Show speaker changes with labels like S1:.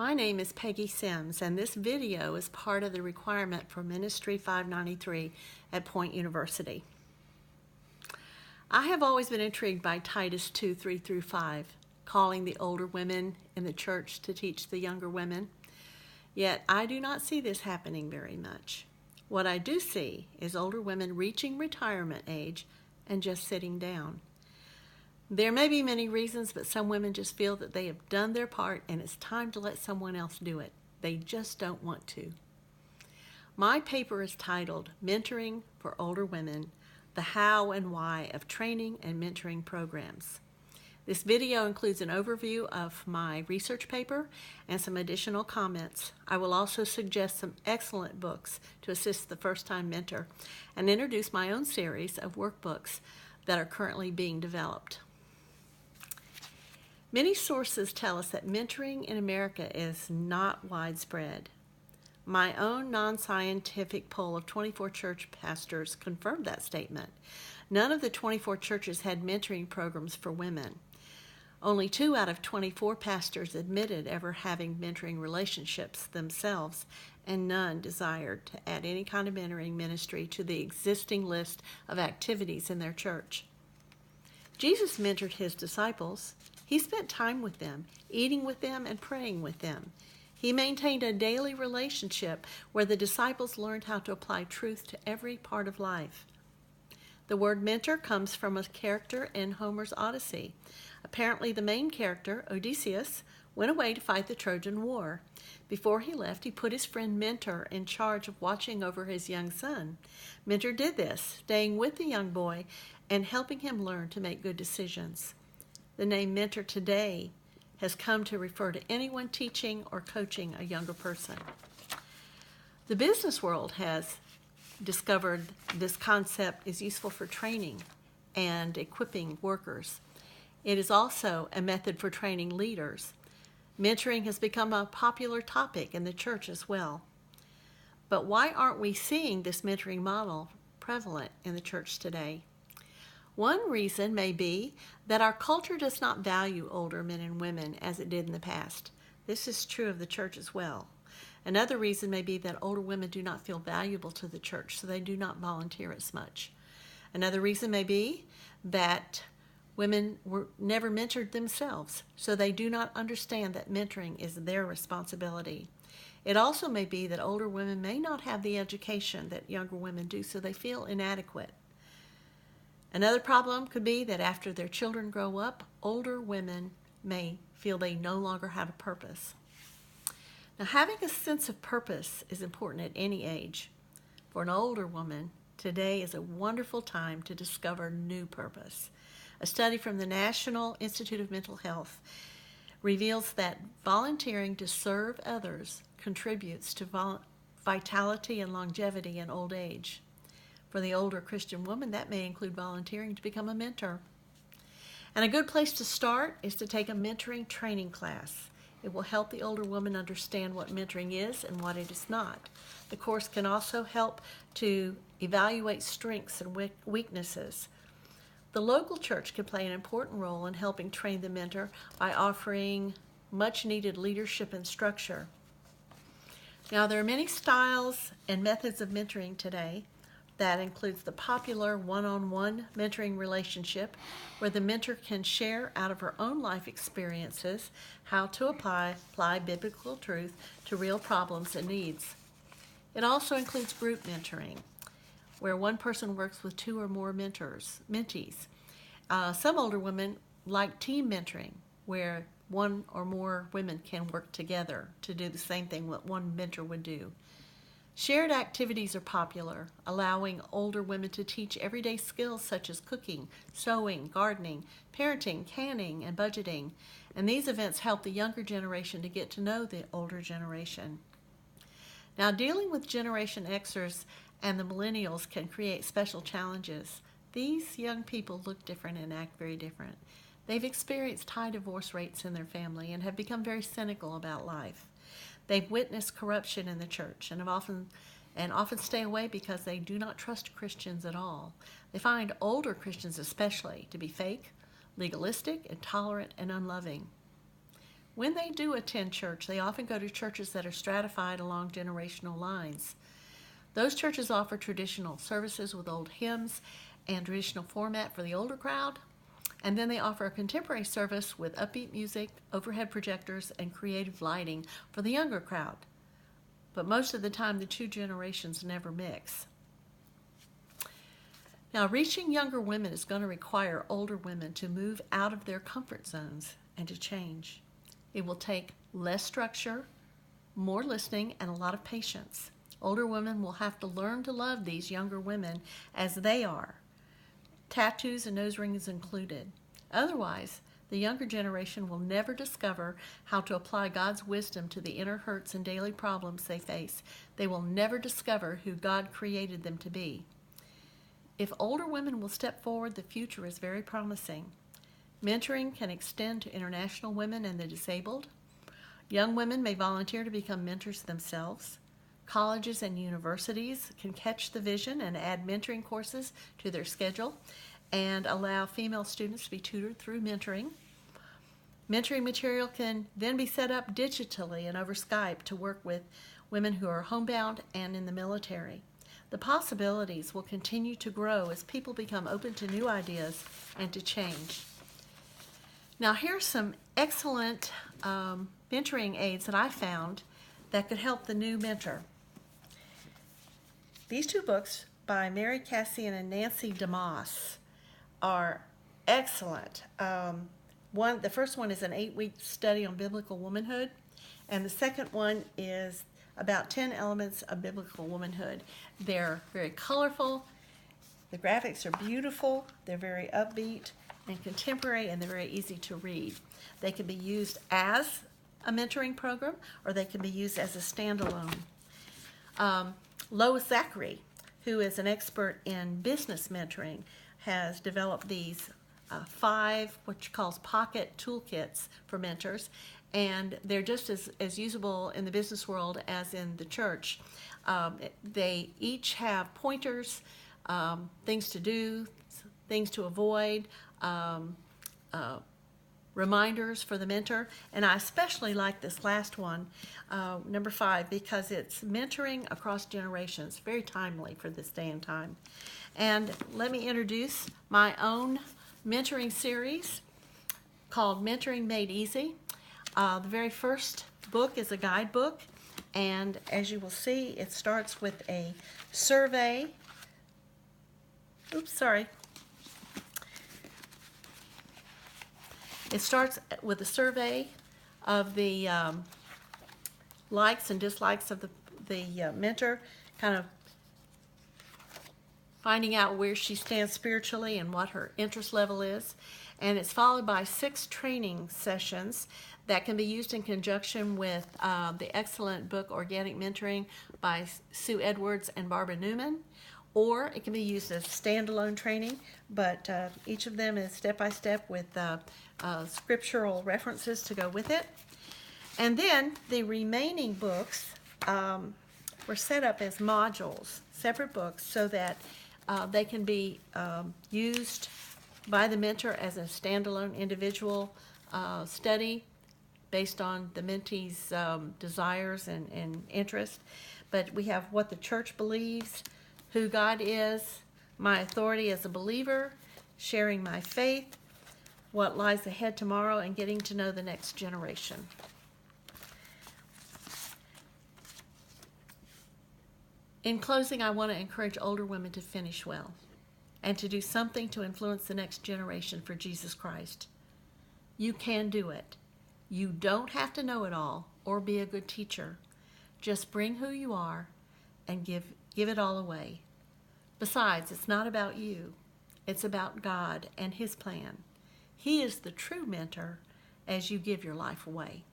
S1: My name is Peggy Sims, and this video is part of the requirement for Ministry 593 at Point University. I have always been intrigued by Titus 2:3-5, calling the older women in the church to teach the younger women. Yet I do not see this happening very much. What I do see is older women reaching retirement age and just sitting down. There may be many reasons, but some women just feel that they have done their part and it's time to let someone else do it. They just don't want to. My paper is titled Mentoring for Older Women, the How and Why of Training and Mentoring Programs. This video includes an overview of my research paper and some additional comments. I will also suggest some excellent books to assist the first-time mentor and introduce my own series of workbooks that are currently being developed. Many sources tell us that mentoring in America is not widespread. My own non-scientific poll of 24 church pastors confirmed that statement. None of the 24 churches had mentoring programs for women. Only 2 out of 24 pastors admitted ever having mentoring relationships themselves, and none desired to add any kind of mentoring ministry to the existing list of activities in their church. Jesus mentored his disciples. He spent time with them, eating with them and praying with them. He maintained a daily relationship where the disciples learned how to apply truth to every part of life. The word mentor comes from a character in Homer's Odyssey. Apparently, the main character, Odysseus, went away to fight the Trojan War. Before he left, he put his friend Mentor in charge of watching over his young son. Mentor did this, staying with the young boy and helping him learn to make good decisions. The name mentor today has come to refer to anyone teaching or coaching a younger person. The business world has discovered this concept is useful for training and equipping workers. It is also a method for training leaders. Mentoring has become a popular topic in the church as well. But why aren't we seeing this mentoring model prevalent in the church today? One reason may be that our culture does not value older men and women as it did in the past. This is true of the church as well. Another reason may be that older women do not feel valuable to the church, so they do not volunteer as much. Another reason may be that women were never mentored themselves, so they do not understand that mentoring is their responsibility. It also may be that older women may not have the education that younger women do, so they feel inadequate. Another problem could be that after their children grow up, older women may feel they no longer have a purpose. Now, having a sense of purpose is important at any age. For an older woman, today is a wonderful time to discover new purpose. A study from the National Institute of Mental Health reveals that volunteering to serve others contributes to vitality and longevity in old age. For the older Christian woman, that may include volunteering to become a mentor. And a good place to start is to take a mentoring training class. It will help the older woman understand what mentoring is and what it is not. The course can also help to evaluate strengths and weaknesses. The local church can play an important role in helping train the mentor by offering much-needed leadership and structure. Now, there are many styles and methods of mentoring today. That includes the popular one-on-one mentoring relationship, where the mentor can share out of her own life experiences how to apply biblical truth to real problems and needs. It also includes group mentoring, where one person works with 2 or more mentees. Some older women like team mentoring, where 1 or more women can work together to do the same thing what one mentor would do. Shared activities are popular, allowing older women to teach everyday skills such as cooking, sewing, gardening, parenting, canning, and budgeting. And these events help the younger generation to get to know the older generation. Now, dealing with Generation Xers and the millennials can create special challenges. These young people look different and act very different. They've experienced high divorce rates in their family and have become very cynical about life. They've witnessed corruption in the church and often stay away because they do not trust Christians at all. They find older Christians especially to be fake, legalistic, intolerant, and unloving. When they do attend church, they often go to churches that are stratified along generational lines. Those churches offer traditional services with old hymns and traditional format for the older crowd, and then they offer a contemporary service with upbeat music, overhead projectors, and creative lighting for the younger crowd. But most of the time, the two generations never mix. Now, reaching younger women is going to require older women to move out of their comfort zones and to change. It will take less structure, more listening, and a lot of patience. Older women will have to learn to love these younger women as they are, tattoos and nose rings included. Otherwise, the younger generation will never discover how to apply God's wisdom to the inner hurts and daily problems they face. They will never discover who God created them to be. If older women will step forward, the future is very promising. Mentoring can extend to international women and the disabled. Young women may volunteer to become mentors themselves. Colleges and universities can catch the vision and add mentoring courses to their schedule and allow female students to be tutored through mentoring. Mentoring material can then be set up digitally and over Skype to work with women who are homebound and in the military. The possibilities will continue to grow as people become open to new ideas and to change. Now, here's some excellent mentoring aids that I found that could help the new mentor. These two books by Mary Cassian and Nancy DeMoss are excellent. The first one is an 8-week study on biblical womanhood, and the second one is about 10 elements of biblical womanhood. They're very colorful, the graphics are beautiful, they're very upbeat and contemporary, and they're very easy to read. They can be used as a mentoring program, or they can be used as a standalone. Lois Zachary, who is an expert in business mentoring, has developed these 5 what she calls pocket toolkits for mentors, and they're just as usable in the business world as in the church. They each have pointers, things to do, things to avoid, reminders for the mentor, and I especially like this last one, number 5, because it's mentoring across generations, very timely for this day and time. And let me introduce my own mentoring series called Mentoring Made Easy. The very first book is a guidebook, and as you will see, it starts with a survey. It starts with a survey of the likes and dislikes of the mentor, kind of finding out where she stands spiritually and what her interest level is. And it's followed by 6 training sessions that can be used in conjunction with the excellent book Organic Mentoring by Sue Edwards and Barbara Newman. Or it can be used as standalone training, but each of them is step-by-step with scriptural references to go with it. And then the remaining books were set up as modules, separate books, so that they can be used by the mentor as a standalone individual study based on the mentee's desires and interests. But we have What the Church Believes, Who God Is, My Authority as a Believer, Sharing My Faith, What Lies Ahead Tomorrow, and Getting to Know the Next Generation. In closing, I want to encourage older women to finish well and to do something to influence the next generation for Jesus Christ. You can do it. You don't have to know it all or be a good teacher. Just bring who you are and give it all away. Besides, it's not about you. It's about God and His plan. He is the true mentor as you give your life away.